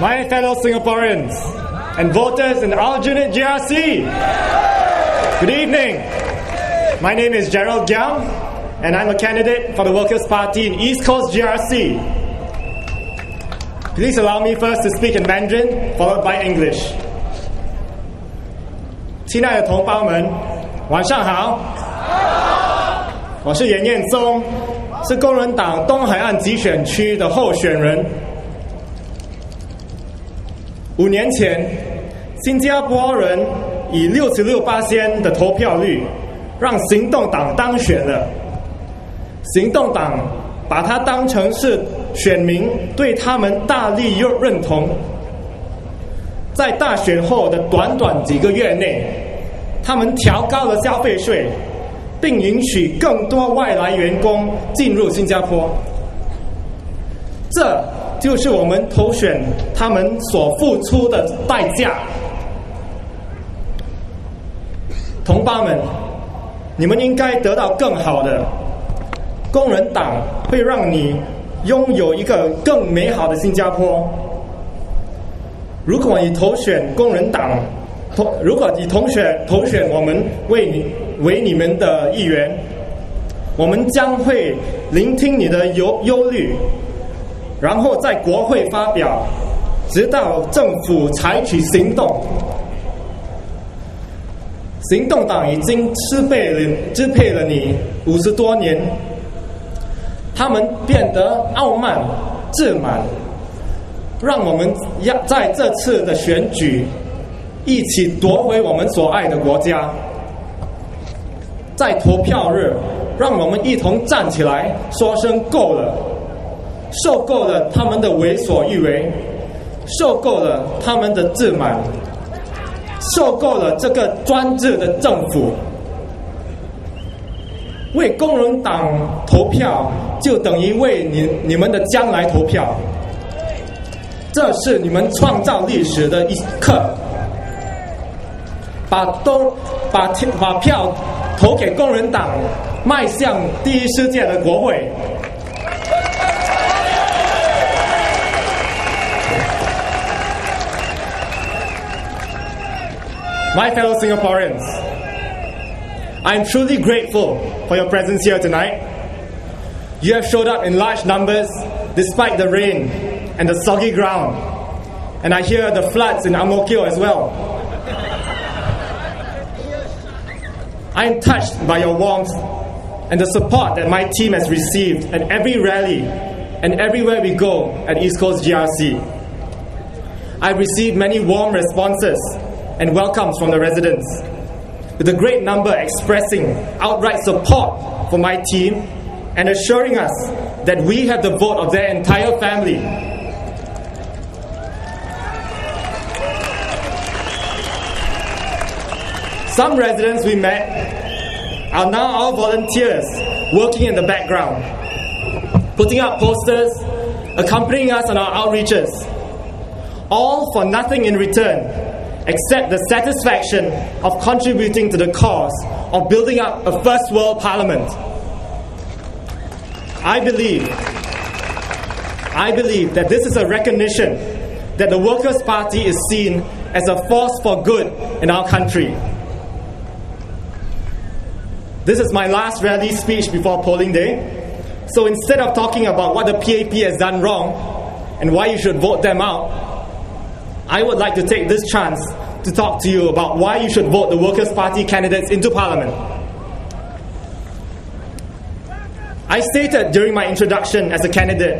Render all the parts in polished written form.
My fellow Singaporeans and voters in the alternate GRC, good evening. My name is Gerald Giam, and I'm a candidate for the Workers' Party in East Coast GRC. Please allow me first to speak in Mandarin, followed by English. 亲爱的同胞们，晚上好。我是严彦宗，是工人党东海岸集选区的候选人。5年前，新加坡人以66%的投票率，让行动党当选了。行动党把它当成是选民对他们大力认同。在大选后的短短几个月内，他们调高了消费税，并允许更多外来员工进入新加坡。这就是我们投选他们所付出的代价。同胞们，你们应该得到更好的。工人党会让你拥有一个更美好的新加坡。如果你投选工人党，如果你投选我们为你们的议员，我们将会聆听你的忧虑，然后在国会发表，直到政府采取行动。行动党已经支配了你50多年，他们变得傲慢自满，让我们在这次的选举一起夺回我们所爱的国家。在投票日，让我们一同站起来，说声够了，受够了他们的为所欲为，受够了他们的自满，受够了这个专制的政府。为工人党投票，就等于为你们的将来投票。这是你们创造历史的一刻。把票投给工人党，迈向第一世界的国会。My fellow Singaporeans, I am truly grateful for your presence here tonight. You have showed up in large numbers despite the rain and the soggy ground, and I hear the floods in Ang Mo Kio as well. I am touched by your warmth and the support that my team has received at every rally and everywhere we go at East Coast GRC. I've received many warm responses and welcomes from the residents, with a great number expressing outright support for my team and assuring us that we have the vote of their entire family. Some residents we met are now our volunteers working in the background, putting up posters, accompanying us on our outreaches, all for nothing in return except the satisfaction of contributing to the cause of building up a first world parliament. I believe that this is a recognition that the Workers' Party is seen as a force for good in our country. This is my last rally speech before polling day, so instead of talking about what the PAP has done wrong and why you should vote them out, I would like to take this chance to talk to you about why you should vote the Workers' Party candidates into Parliament. I stated during my introduction as a candidate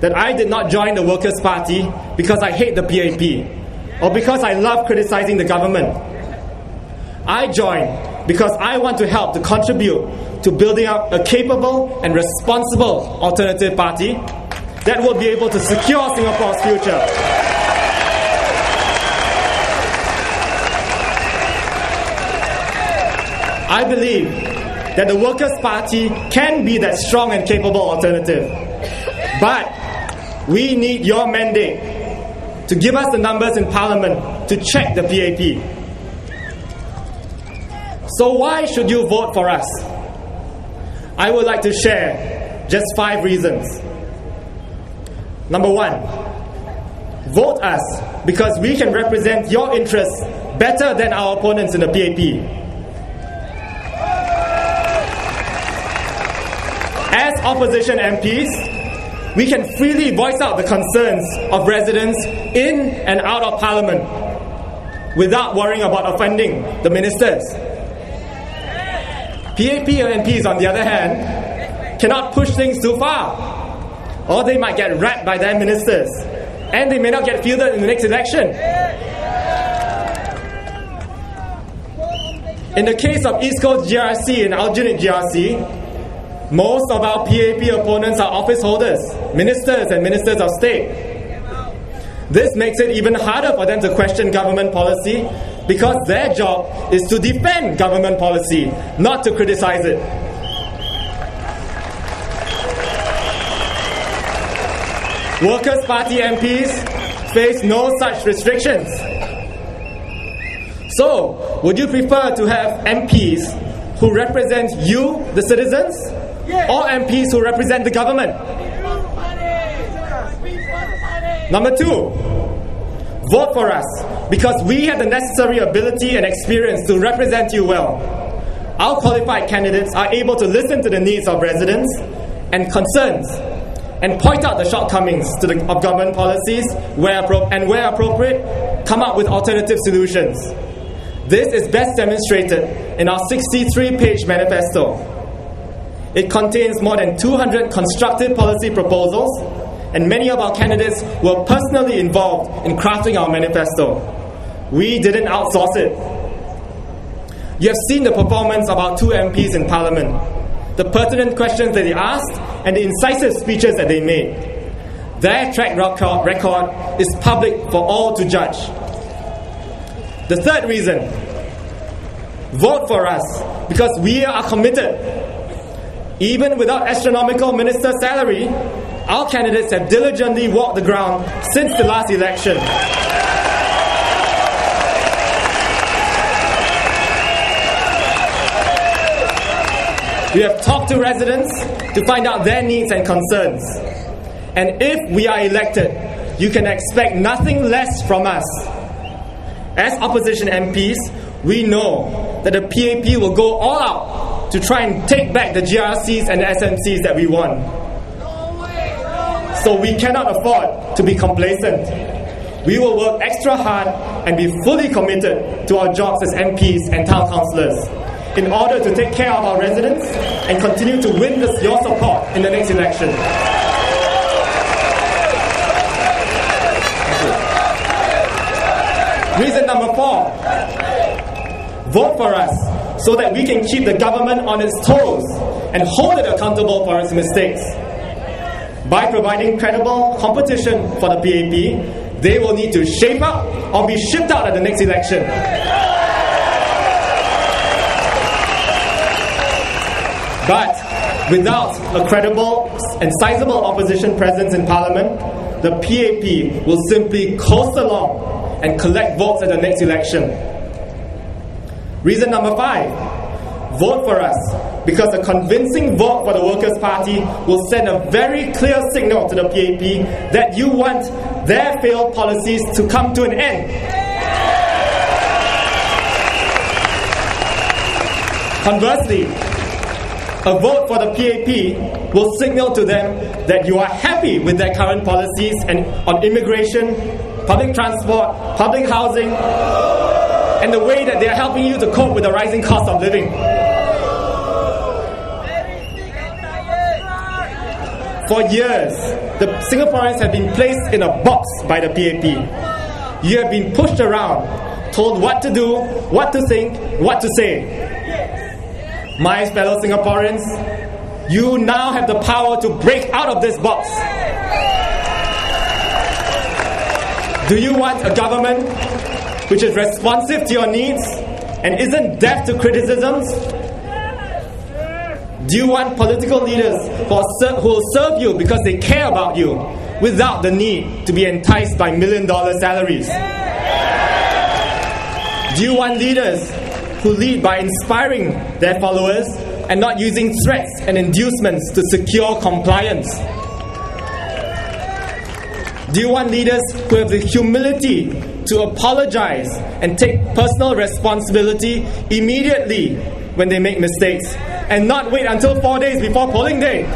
that I did not join the Workers' Party because I hate the PAP or because I love criticizing the government. I joined because I want to help to contribute to building up a capable and responsible alternative party that will be able to secure Singapore's future. I believe that the Workers' Party can be that strong and capable alternative. But we need your mandate to give us the numbers in Parliament to check the PAP. So why should you vote for us? I would like to share just 5 reasons. Number 1, Vote us because we can represent your interests better than our opponents in the PAP. As opposition MPs, we can freely voice out the concerns of residents in and out of Parliament without worrying about offending the ministers. PAP MPs, on the other hand, cannot push things too far, or they might get wrapped by their ministers, and they may not get fielded in the next election. In the case of East Coast GRC and Aljunied GRC, most of our PAP opponents are office holders, ministers and ministers of state. This makes it even harder for them to question government policy because their job is to defend government policy, not to criticize it. Workers' Party MPs face no such restrictions. So, would you prefer to have MPs who represent you, the citizens, or MPs who represent the government? Number 2, vote for us because we have the necessary ability and experience to represent you well. Our qualified candidates are able to listen to the needs of residents and concerns and point out the shortcomings of government policies where appropriate, come up with alternative solutions. This is best demonstrated in our 63-page manifesto. It contains more than 200 constructive policy proposals, and many of our candidates were personally involved in crafting our manifesto. We didn't outsource it. You have seen the performance of our 2 MPs in Parliament, the pertinent questions that they asked, and the incisive speeches that they made. Their track record is public for all to judge. The third reason, vote for us because we are committed. Even without astronomical minister salary, our candidates have diligently walked the ground since the last election. We have talked to residents to find out their needs and concerns. And if we are elected, you can expect nothing less from us. As opposition MPs, we know that the PAP will go all out to try and take back the GRCs and the SMCs that we won. So we cannot afford to be complacent. We will work extra hard and be fully committed to our jobs as MPs and town councillors in order to take care of our residents and continue to win your support in the next election. Reason number 4, vote for us so that we can keep the government on its toes and hold it accountable for its mistakes. By providing credible competition for the PAP, they will need to shape up or be shipped out at the next election. But without a credible and sizable opposition presence in Parliament, the PAP will simply coast along and collect votes at the next election. Reason number 5, vote for us because a convincing vote for the Workers' Party will send a very clear signal to the PAP that you want their failed policies to come to an end. Conversely, a vote for the PAP will signal to them that you are happy with their current policies and on immigration, public transport, public housing, and the way that they are helping you to cope with the rising cost of living. For years, the Singaporeans have been placed in a box by the PAP. You have been pushed around, told what to do, what to think, what to say. My fellow Singaporeans, you now have the power to break out of this box. Do you want a government which is responsive to your needs and isn't deaf to criticisms? Do you want political leaders who will serve you because they care about you without the need to be enticed by million-dollar salaries? Do you want leaders who lead by inspiring their followers and not using threats and inducements to secure compliance? Do you want leaders who have the humility to apologize and take personal responsibility immediately when they make mistakes and not wait until 4 days before polling day?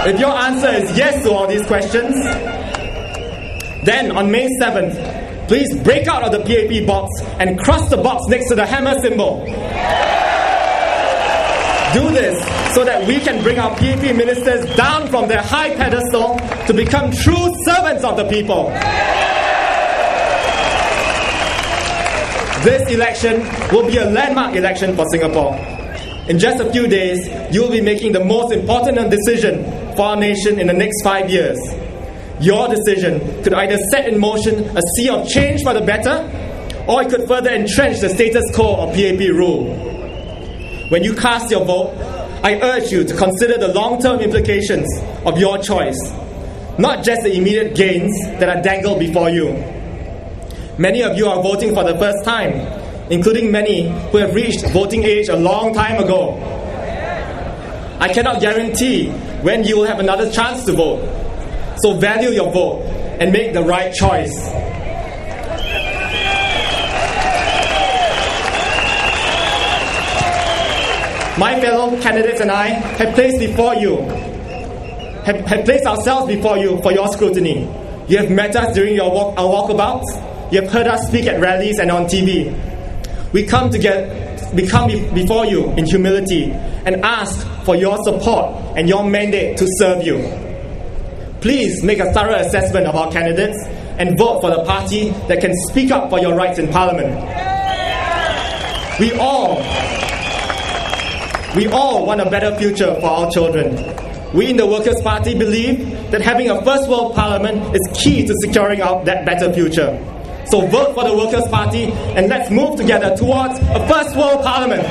If your answer is yes to all these questions, then on May 7th, please break out of the PAP box and cross the box next to the hammer symbol. Do this so that we can bring our PAP ministers down from their high pedestal to become true servants of the people. This election will be a landmark election for Singapore. In just a few days, you will be making the most important decision for our nation in the next 5 years. Your decision could either set in motion a sea of change for the better, or it could further entrench the status quo of PAP rule. When you cast your vote, I urge you to consider the long-term implications of your choice, not just the immediate gains that are dangled before you. Many of you are voting for the first time, including many who have reached voting age a long time ago. I cannot guarantee when you will have another chance to vote. So value your vote and make the right choice. My fellow candidates and I have placed ourselves before you for your scrutiny. You have met us during our walkabouts. You have heard us speak at rallies and on TV. We come before you in humility and ask for your support and your mandate to serve you. Please make a thorough assessment of our candidates and vote for the party that can speak up for your rights in Parliament. We all want a better future for our children. We in the Workers' Party believe that having a first world parliament is key to securing that better future. So vote for the Workers' Party and let's move together towards a first world parliament.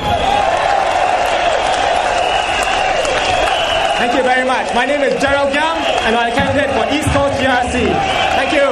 Thank you very much. My name is Gerald Giam and I'm a candidate for East Coast GRC. Thank you.